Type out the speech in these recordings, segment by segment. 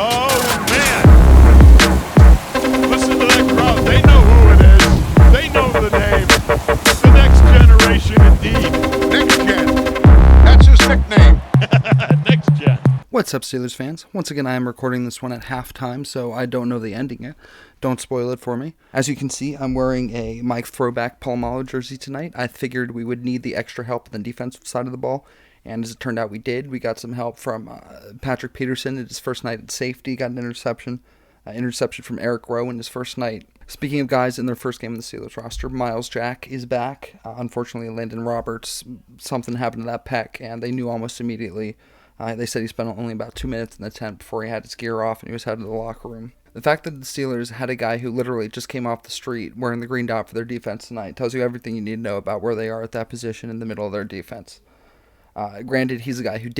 Oh, man. Listen to that crowd. They know who it is. They know the name. The next generation, indeed. Next Gen. That's his nickname. Next gen. What's up, Steelers fans? Once again, I am recording this one at halftime, so I don't know the ending yet. Don't spoil it for me. As you can see, I'm wearing a Mike throwback Palomalo jersey tonight. I figured we would need the extra help on the defensive side of the ball, and as it turned out, we did. We got some help from Patrick Peterson at his first night at safety, got an interception from Eric Rowe in his first night. Speaking of guys in their first game of the Steelers roster, Miles Jack is back. Unfortunately, Landon Roberts, something happened to that pec, and they knew almost immediately. They said he spent only about 2 minutes in the tent before he had his gear off and he was headed to the locker room. The fact that the Steelers had a guy who literally just came off the street wearing the green dot for their defense tonight tells you everything you need to know about where they are at that position in the middle of their defense. Granted, he's a guy who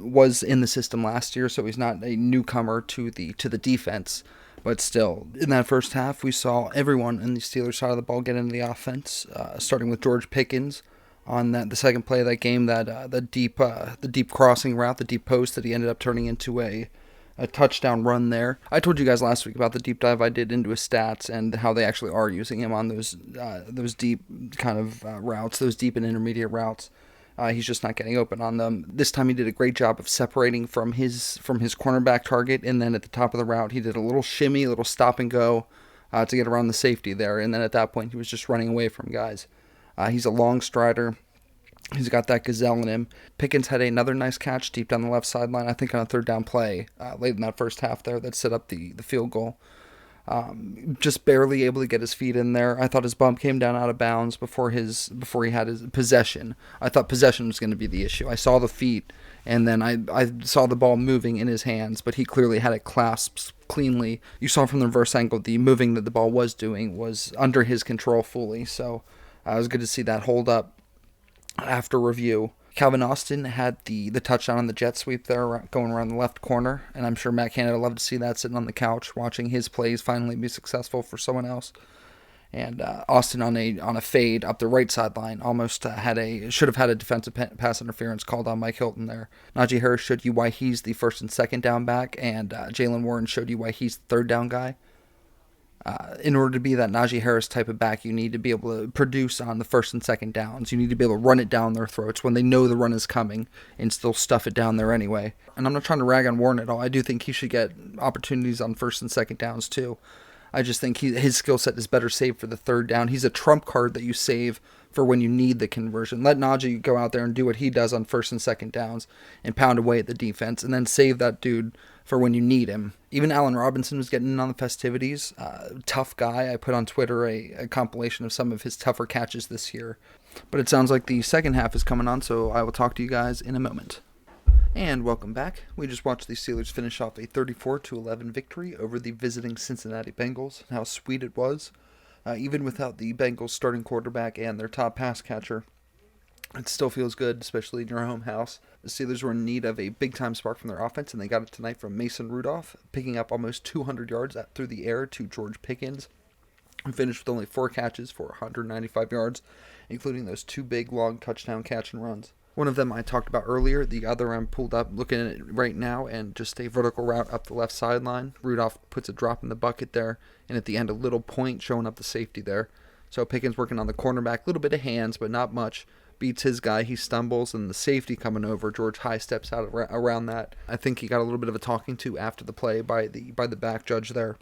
was in the system last year, so he's not a newcomer to the defense. But still, in that first half, we saw everyone in the Steelers side of the ball get into the offense, starting with George Pickens on the second play of that game, the deep crossing route, the deep post that he ended up turning into a touchdown run there. I told you guys last week about the deep dive I did into his stats and how they actually are using him on those deep kind of routes, those deep and intermediate routes. He's just not getting open on them. This time he did a great job of separating from his cornerback target, and then at the top of the route he did a little shimmy, a little stop and go to get around the safety there, and then at that point he was just running away from guys. He's a long strider. He's got that gazelle in him. Pickens had another nice catch deep down the left sideline, I think on a third down play late in that first half there that set up the field goal. Just barely able to get his feet in there. I thought his bump came down out of bounds before he had his possession. I thought possession was going to be the issue. I saw the feet, and then I saw the ball moving in his hands, but he clearly had it clasped cleanly. You saw from the reverse angle the moving that the ball was doing was under his control fully, so it was good to see that hold up after review. Calvin Austin had the touchdown on the jet sweep there going around the left corner, and I'm sure Matt Canada would love to see that sitting on the couch watching his plays finally be successful for someone else. And Austin on a fade up the right sideline almost should have had a defensive pass interference called on Mike Hilton there. Najee Harris showed you why he's the first and second down back, and Jalen Warren showed you why he's the third down guy. In order to be that Najee Harris type of back, you need to be able to produce on the first and second downs. You need to be able to run it down their throats when they know the run is coming and still stuff it down there anyway. And I'm not trying to rag on Warren at all. I do think he should get opportunities on first and second downs too. I just think his skill set is better saved for the third down. He's a trump card that you save for when you need the conversion. Let Najee go out there and do what he does on first and second downs and pound away at the defense, and then save that dude for when you need him. Even Allen Robinson was getting in on the festivities. Tough guy. I put on Twitter a compilation of some of his tougher catches this year. But it sounds like the second half is coming on, so I will talk to you guys in a moment. And welcome back. We just watched the Steelers finish off a 34-11 victory over the visiting Cincinnati Bengals. How sweet it was. Even without the Bengals starting quarterback and their top pass catcher, it still feels good, especially in your home house. The Steelers were in need of a big-time spark from their offense, and they got it tonight from Mason Rudolph, picking up almost 200 yards through the air to George Pickens, and finished with only 4 catches for 195 yards, including those 2 big, long touchdown catch and runs. One of them I talked about earlier, the other I'm pulled up looking at it right now, and just a vertical route up the left sideline. Rudolph puts a drop in the bucket there, and at the end a little point showing up the safety there. So Pickens working on the cornerback, a little bit of hands, but not much. Beats his guy, he stumbles, and the safety coming over, George High steps out around that. I think he got a little bit of a talking to after the play by the back judge there,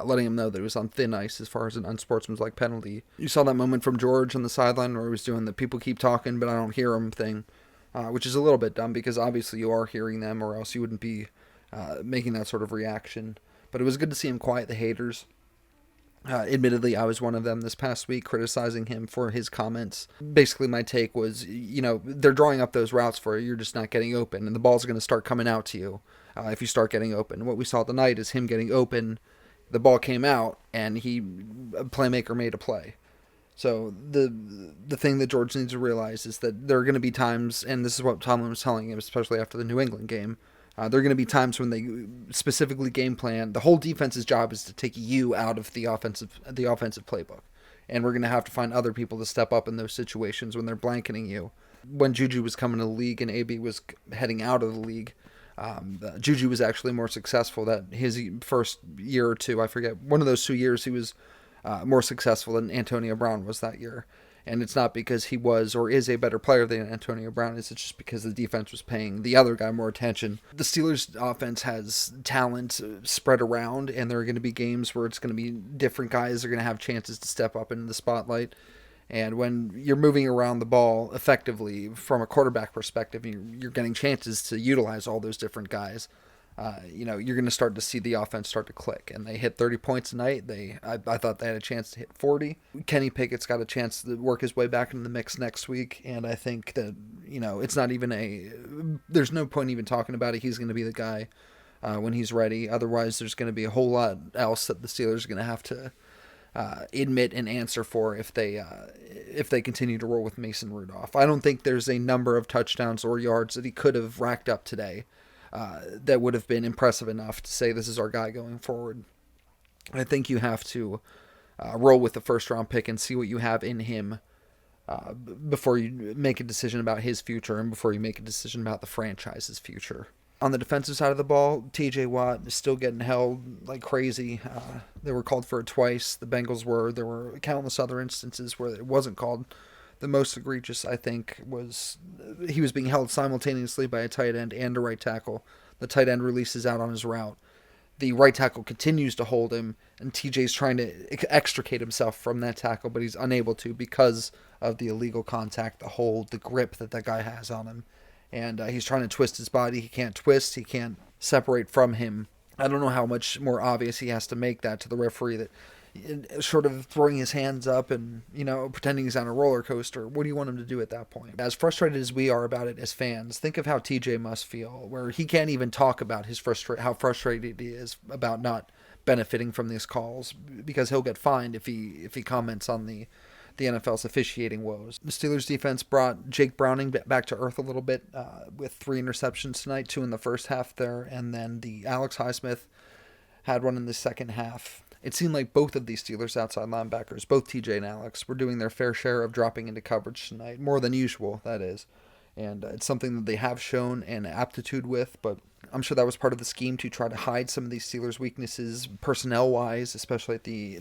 letting him know that it was on thin ice as far as an unsportsmanlike penalty. You saw that moment from George on the sideline where he was doing the people keep talking but I don't hear them thing, which is a little bit dumb because obviously you are hearing them or else you wouldn't be making that sort of reaction. But it was good to see him quiet the haters. Admittedly, I was one of them this past week criticizing him for his comments. Basically, my take was, they're drawing up those routes for you. You're just not getting open, and the ball's going to start coming out to you if you start getting open. What we saw tonight is him getting open. The ball came out, and a playmaker made a play. So the thing that George needs to realize is that there are going to be times, and this is what Tomlin was telling him, especially after the New England game, there are going to be times when they specifically game plan. The whole defense's job is to take you out of the offensive playbook. And we're going to have to find other people to step up in those situations when they're blanketing you. When Juju was coming to the league and AB was heading out of the league, Juju was actually more successful that his first year or two. I forget, one of those 2 years he was more successful than Antonio Brown was that year. And it's not because he was or is a better player than Antonio Brown. It's just because the defense was paying the other guy more attention. The Steelers' offense has talent spread around, and there are going to be games where it's going to be different guys are going to have chances to step up into the spotlight. And when you're moving around the ball effectively from a quarterback perspective, you're getting chances to utilize all those different guys. You're going to start to see the offense start to click. And they hit 30 points tonight. I thought they had a chance to hit 40. Kenny Pickett's got a chance to work his way back into the mix next week. And I think that, it's not even there's no point even talking about it. He's going to be the guy when he's ready. Otherwise, there's going to be a whole lot else that the Steelers are going to have to admit and answer for if they continue to roll with Mason Rudolph. I don't think there's a number of touchdowns or yards that he could have racked up today that would have been impressive enough to say this is our guy going forward. I think you have to roll with the first round pick and see what you have in him before you make a decision about his future and before you make a decision about the franchise's future. On the defensive side of the ball, T.J. Watt is still getting held like crazy. They were called for it twice. The Bengals were. There were countless other instances where it wasn't called. The most egregious, I think, was he was being held simultaneously by a tight end and a right tackle. The tight end releases out on his route. The right tackle continues to hold him, and TJ's trying to extricate himself from that tackle, but he's unable to because of the illegal contact, the hold, the grip that guy has on him. And he's trying to twist his body. He can't twist. He can't separate from him. I don't know how much more obvious he has to make that to the referee, that sort of throwing his hands up and, pretending he's on a roller coaster. What do you want him to do at that point? As frustrated as we are about it as fans, think of how TJ must feel, where he can't even talk about how frustrated he is about not benefiting from these calls, because he'll get fined if he comments on the NFL's officiating woes. The Steelers defense brought Jake Browning back to earth a little bit with 3 interceptions tonight, 2 in the first half there, and then the Alex Highsmith had one in the second half. It seemed like both of these Steelers outside linebackers, both TJ and Alex, were doing their fair share of dropping into coverage tonight, more than usual, that is. And it's something that they have shown an aptitude with, but I'm sure that was part of the scheme to try to hide some of these Steelers' weaknesses personnel-wise, especially at the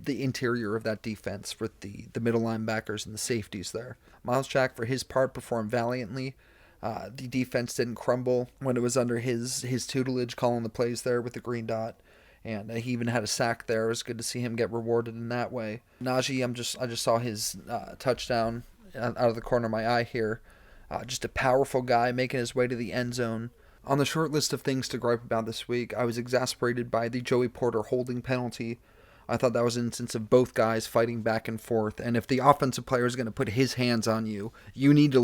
interior of that defense with the middle linebackers and the safeties there. Miles Jack, for his part, performed valiantly. The defense didn't crumble when it was under his tutelage, calling the plays there with the green dot. And he even had a sack there. It was good to see him get rewarded in that way. Najee, I just saw his touchdown out of the corner of my eye here. Just a powerful guy making his way to the end zone. On the short list of things to gripe about this week, I was exasperated by the Joey Porter holding penalty. I thought that was an instance of both guys fighting back and forth. And if the offensive player is going to put his hands on you, you need to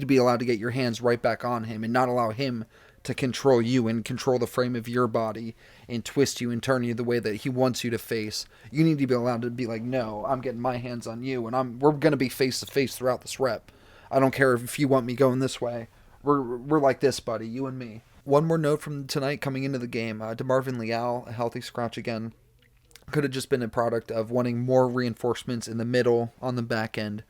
be allowed to get your hands right back on him and not allow him to control you and control the frame of your body and twist you and turn you the way that he wants you to face. You need to be allowed to be like, no, I'm getting my hands on you, and we're going to be face to face throughout this rep. I don't care if you want me going this way. We're like this, buddy, you and me. One more note from tonight coming into the game. DeMarvin Leal, a healthy scratch again, could have just been a product of wanting more reinforcements in the middle, on the back end,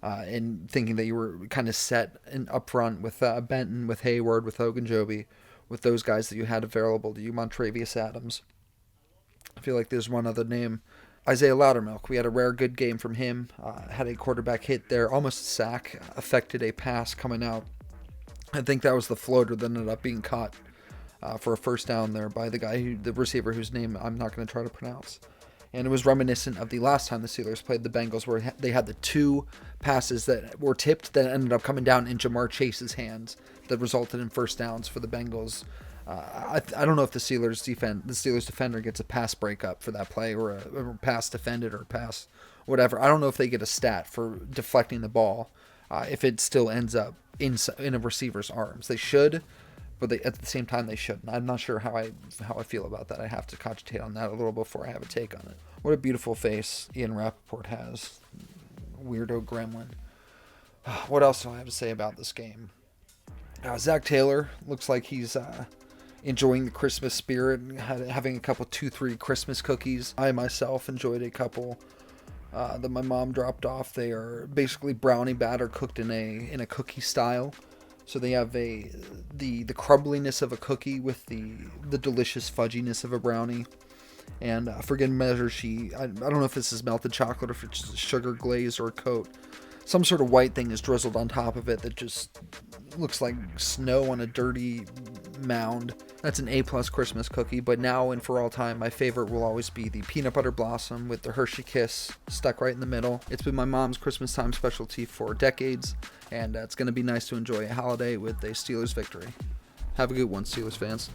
and thinking that you were kind of set up front with Benton, with Hayward, with Ogunjobi, with those guys that you had available to you, Montravius Adams. I feel like there's one other name. Isaiah Loudermilk. We had a rare good game from him. Had a quarterback hit there, almost a sack, affected a pass coming out. I think that was the floater that ended up being caught for a first down there by the receiver whose name I'm not going to try to pronounce. And it was reminiscent of the last time the Steelers played the Bengals, where they had the 2 passes that were tipped that ended up coming down in Jamar Chase's hands that resulted in first downs for the Bengals. I don't know if the Steelers defender gets a pass breakup for that play, or a pass defended, or a pass whatever. I don't know if they get a stat for deflecting the ball if it still ends up in a receiver's arms. They should, but at the same time they shouldn't. I'm not sure how I feel about that. I have to cogitate on that a little before I have a take on it. What a beautiful face Ian Rappaport has. Weirdo gremlin. What else do I have to say about this game? Zach Taylor looks like he's enjoying the Christmas spirit, having a couple 2-3 Christmas cookies. I myself enjoyed a couple that my mom dropped off. They are basically brownie batter cooked in a cookie style. So they have the crumbliness of a cookie with the delicious fudginess of a brownie. And for good measure, I don't know if this is melted chocolate or if it's sugar glaze or a coat. Some sort of white thing is drizzled on top of it that just looks like snow on a dirty mound. That's an A-plus Christmas cookie, but now and for all time, my favorite will always be the peanut butter blossom with the Hershey Kiss stuck right in the middle. It's been my mom's Christmas time specialty for decades, and it's going to be nice to enjoy a holiday with a Steelers victory. Have a good one, Steelers fans.